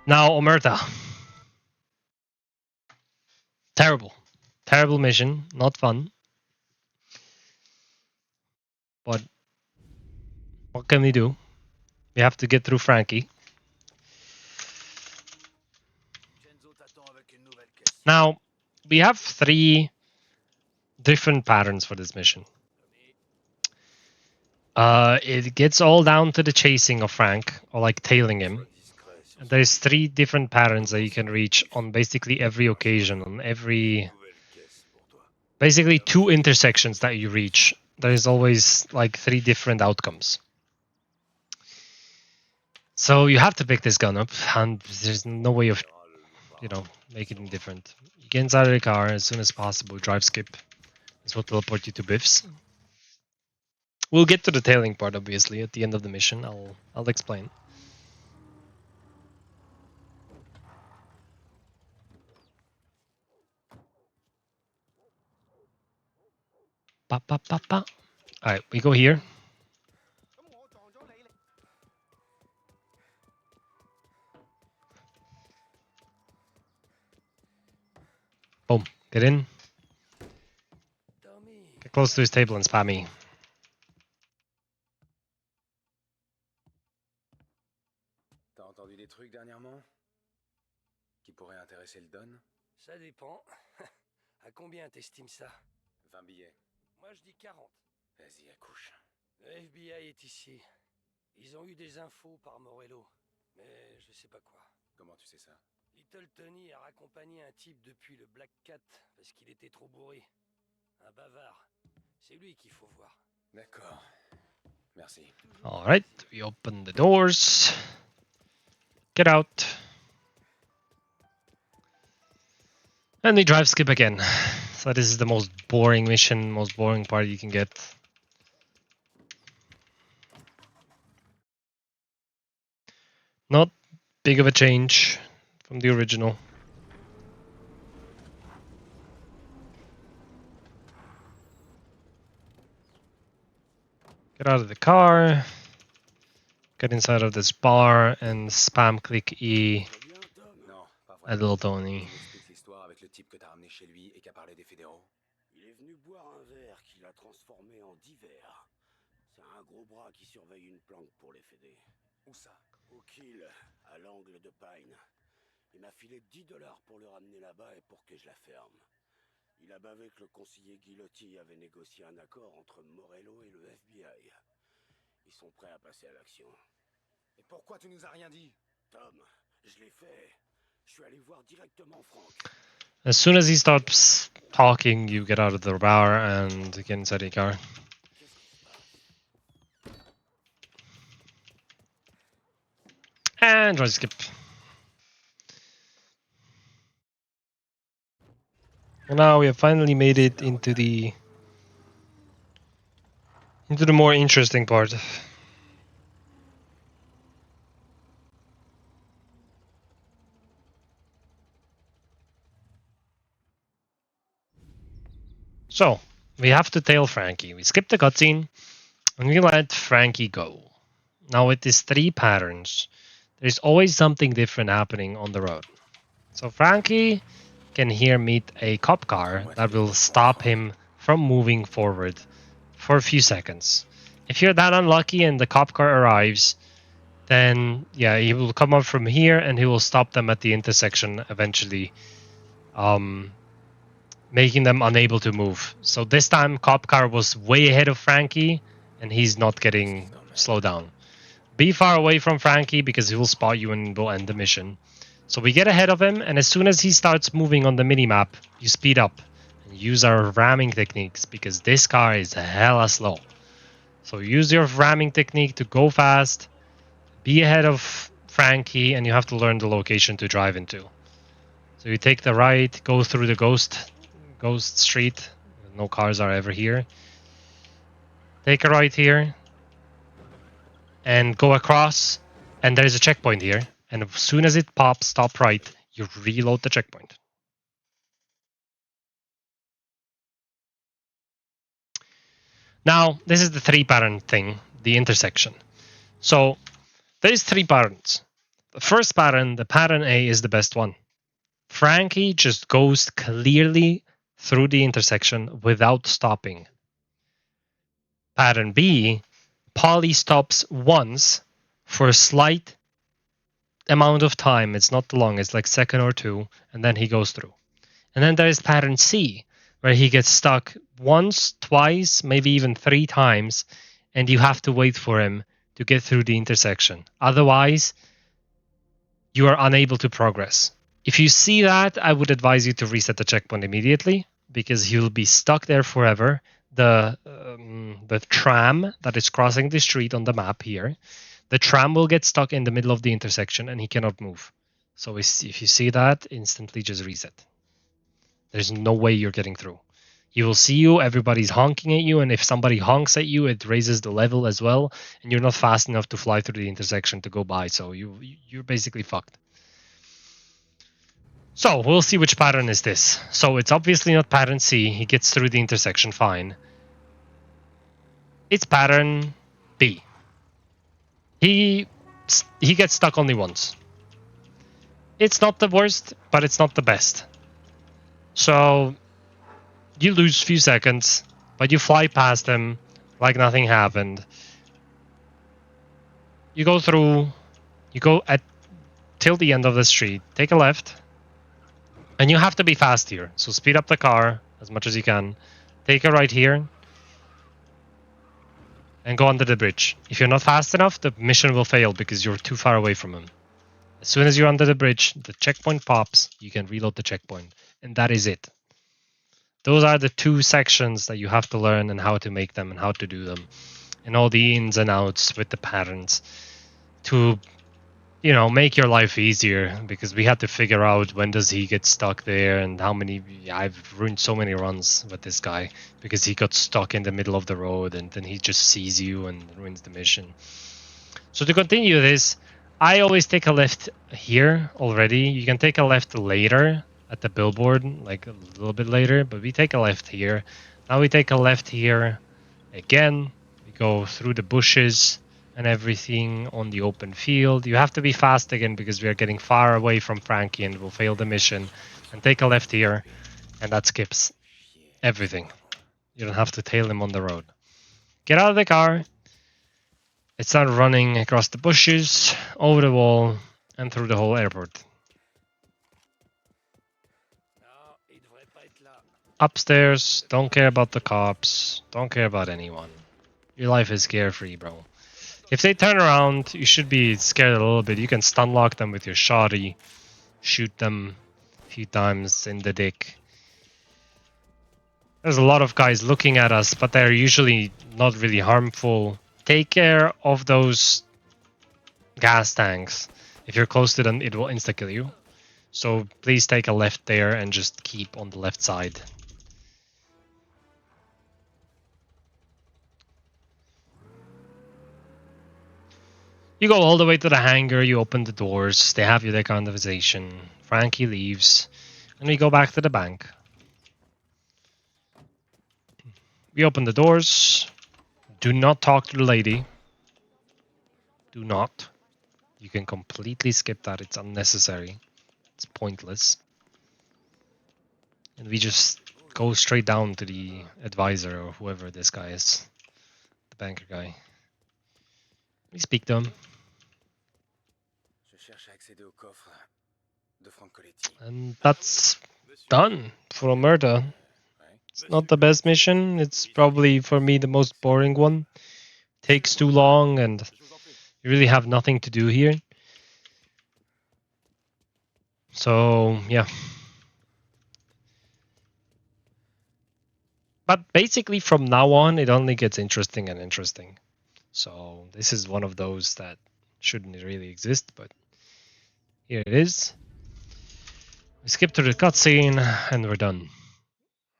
Now, Omerta. Terrible. Terrible mission. Not fun. But what can we do? We have to get through Frankie. Now, we have 3 different patterns for this mission. It gets all down to the chasing of Frank, or like tailing him. There's 3 different patterns that you can reach on basically every occasion, on every... Basically 2 intersections that you reach. There's always like 3 different outcomes. So you have to pick this gun up, and there's no way of, making it different. You get inside of the car as soon as possible, drive skip. This will teleport you to Biff's. We'll get to the tailing part, obviously, at the end of the mission. I'll explain. Ba, ba, ba, ba. Alright, we go here. Boom. Get in. Get close to his table and spam me. T'as entendu des trucs dernièrement qui pourraient intéresser le Don? Ça dépend. À combien t'estimes ça? 20 billets. Moi je dis 40. Vas-y, accouche. Le FBI est ici. Ils ont eu des infos par Morello. Mais je sais pas quoi. Comment tu sais ça? Little Tony a raccompagné un type depuis le Black Cat parce qu'il était trop bourré. Un bavard. C'est lui qu'il faut voir. D'accord. Merci. Alright, we open the doors. Get out. And we drive skip again. So this is the most boring mission, most boring part you can get. Not big of a change from the original. Get out of the car. Get inside of this bar and spam click E at Little Tony. L'histoire avec le type que t'as ramené chez lui et qui a parlé des fédéraux. Il est venu boire un verre qu'il a transformé en 10 verres. C'est un gros bras qui surveille une planque pour les fédés. Où ça? Au kill, à l'angle de Pine. Il m'a filé 10 $ pour le ramener là-bas et pour que je la ferme. Il a bavé que le conseiller Guillotti avait négocié un accord entre Morello et le FBI. Ils sont prêts à passer à l'action. Et pourquoi tu nous as rien dit? Tom, je l'ai fait. Je suis allé voir directement Frank. As soon as he stops talking, you get out of the bar and get inside the car. And drive skip. And now we have finally made it into the more interesting part. So, we have to tail Frankie. We skip the cutscene, and we let Frankie go. Now with these 3 patterns, there's always something different happening on the road. So Frankie can here meet a cop car that will stop him from moving forward for a few seconds. If you're that unlucky and the cop car arrives, then yeah, he will come up from here and he will stop them at the intersection eventually, making them unable to move. So this time cop car was way ahead of Frankie and he's not getting slowed down. Be far away from Frankie because he will spot you and will end the mission. So we get ahead of him, and as soon as he starts moving on the minimap, you speed up and use our ramming techniques because this car is hella slow. So use your ramming technique to go fast, be ahead of Frankie, and you have to learn the location to drive into. So you take the right, go through the ghost street. No cars are ever here. Take a right here and go across, and there's a checkpoint here. And as soon as it pops, top right, you reload the checkpoint. Now, this is the 3 pattern thing, the intersection. So, there's 3 patterns. The first pattern, the pattern A, is the best one. Frankie just goes clearly through the intersection without stopping. Pattern B, Polly stops once for a slight amount of time. It's not long, it's like second or two, and then he goes through. And then there is pattern C, where he gets stuck once, twice, maybe even 3 times, and you have to wait for him to get through the intersection. Otherwise, you are unable to progress. If you see that, I would advise you to reset the checkpoint immediately, because he'll be stuck there forever. The tram that is crossing the street on the map here, the tram will get stuck in the middle of the intersection and he cannot move. So if you see that, instantly just reset. There's no way you're getting through. He will see you, everybody's honking at you, and if somebody honks at you, it raises the level as well, and you're not fast enough to fly through the intersection to go by, so you're basically fucked. So, we'll see which pattern is this. So, it's obviously not pattern C, he gets through the intersection fine. It's pattern B. He gets stuck only once. It's not the worst, but it's not the best. So, you lose a few seconds, but you fly past him like nothing happened. You go through, you go till the end of the street, take a left, and you have to be fast here. So speed up the car as much as you can. Take a right here, and go under the bridge. If you're not fast enough, the mission will fail because you're too far away from him. As soon as you're under the bridge, the checkpoint pops, you can reload the checkpoint, and that is it. Those are the 2 sections that you have to learn and how to make them and how to do them. And all the ins and outs with the patterns to, make your life easier, because we had to figure out when does he get stuck there and how many. I've ruined so many runs with this guy because he got stuck in the middle of the road and then he just sees you and ruins the mission. So to continue this, I always take a left here already. You can take a left later at the billboard, like a little bit later, but we take a left here. Now we take a left here again. We go through the bushes and everything on the open field. You have to be fast again because we are getting far away from Frankie and we'll fail the mission. And take a left here, and that skips everything. You don't have to tail him on the road. Get out of the car. Let's start running across the bushes, over the wall, and through the whole airport. Upstairs, don't care about the cops, don't care about anyone. Your life is carefree, bro. If they turn around, you should be scared a little bit. You can stun lock them with your shotty, shoot them a few times in the dick. There's a lot of guys looking at us, but they're usually not really harmful. Take care of those gas tanks. If you're close to them, it will insta-kill you. So please take a left there and just keep on the left side. You go all the way to the hangar, you open the doors, they have their conversation. Frankie leaves, and we go back to the bank. We open the doors. Do not talk to the lady. Do not. You can completely skip that, it's unnecessary. It's pointless. And we just go straight down to the advisor or whoever this guy is. The banker guy. We speak to him. And that's done for a murder. It's not the best mission. It's probably, for me, the most boring one. Takes too long and you really have nothing to do here. So, yeah. But basically from now on, it only gets interesting and interesting. So this is one of those that shouldn't really exist, but here it is. We skip to the cutscene and we're done.